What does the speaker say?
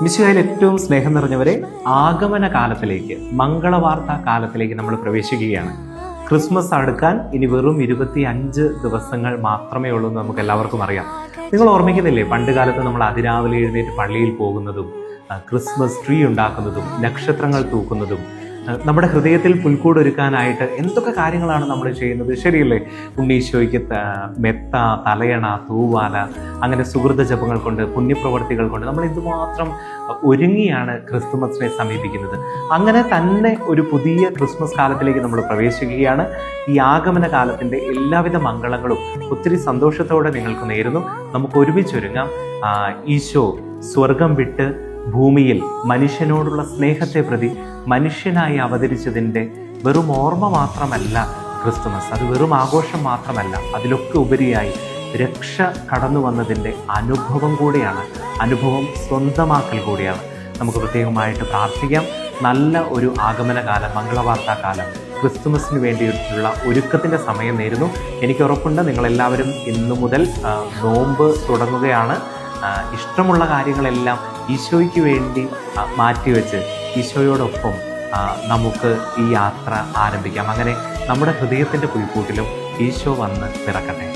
മിശിഹായിൽ ഏറ്റവും സ്നേഹം നിറഞ്ഞവരെ, ആഗമന കാലത്തിലേക്ക്, മംഗളവാർത്താ കാലത്തിലേക്ക് നമ്മൾ പ്രവേശിക്കുകയാണ്. ക്രിസ്മസ് അടുക്കാൻ ഇനി വെറും 25 ദിവസങ്ങൾ മാത്രമേ ഉള്ളൂ എന്ന് നമുക്ക് എല്ലാവർക്കും അറിയാം. നിങ്ങൾ ഓർമ്മിക്കുന്നില്ലേ, പണ്ട് കാലത്ത് നമ്മൾ അതിരാവിലെ എഴുന്നേറ്റ് പള്ളിയിൽ പോകുന്നതും ക്രിസ്മസ് ട്രീ ഉണ്ടാക്കുന്നതും നക്ഷത്രങ്ങൾ തൂക്കുന്നതും നമ്മുടെ ഹൃദയത്തിൽ പുൽക്കൂടൊരുക്കാനായിട്ട് എന്തൊക്കെ കാര്യങ്ങളാണ് നമ്മൾ ചെയ്യുന്നത്, ശരിയല്ലേ? ഉണ്ണീശോയ്ക്ക് മെത്ത, തലയണ, തൂവാല, അങ്ങനെ സുഹൃത ജപങ്ങൾ കൊണ്ട്, പുണ്യപ്രവർത്തികൾ കൊണ്ട് നമ്മൾ എന്തുമാത്രം ഒരുങ്ങിയാണ് ക്രിസ്തുമസിനെ സമീപിക്കുന്നത്. അങ്ങനെ തന്നെ ഒരു പുതിയ ക്രിസ്മസ് കാലത്തിലേക്ക് നമ്മൾ പ്രവേശിക്കുകയാണ്. ഈ ആഗമന കാലത്തിൻ്റെ എല്ലാവിധ മംഗളങ്ങളും ഒത്തിരി സന്തോഷത്തോടെ നിങ്ങൾക്ക് നേരുന്നു. നമുക്ക് ഒരുമിച്ചൊരുങ്ങാം. ഈശോ സ്വർഗം വിട്ട് ഭൂമിയിൽ മനുഷ്യനോടുള്ള സ്നേഹത്തെ പ്രതി മനുഷ്യനായി അവതരിച്ചതിൻ്റെ വെറും ഓർമ്മ മാത്രമല്ല ക്രിസ്തുമസ്. അത് വെറും ആഘോഷം മാത്രമല്ല, അതിലൊക്കെ ഉപരിയായി രക്ഷ കടന്നു വന്നതിൻ്റെ അനുഭവം കൂടിയാണ്, അനുഭവം സ്വന്തമാക്കൽ കൂടിയാണ്. നമുക്ക് പ്രത്യേകമായിട്ട് പ്രാർത്ഥിക്കാം. നല്ല ഒരു ആഗമന കാലം, മംഗളവാർത്താ കാലം, ക്രിസ്തുമസിന് വേണ്ടിയിട്ടുള്ള ഒരുക്കത്തിൻ്റെ സമയം നേരുന്നു. എനിക്ക് ഉറപ്പുണ്ട് നിങ്ങളെല്ലാവരും ഇന്നു മുതൽ നോമ്പ് തുടങ്ങുകയാണ്. ഇഷ്ടമുള്ള കാര്യങ്ങളെല്ലാം ഈശോയ്ക്ക് വേണ്ടി മാറ്റിവെച്ച് ഈശോയോടൊപ്പം നമുക്ക് ഈ യാത്ര ആരംഭിക്കാം. അങ്ങനെ നമ്മുടെ ഹൃദയത്തിൻ്റെ പുൽക്കൂട്ടിലും ഈശോ വന്ന് പിറക്കട്ടെ.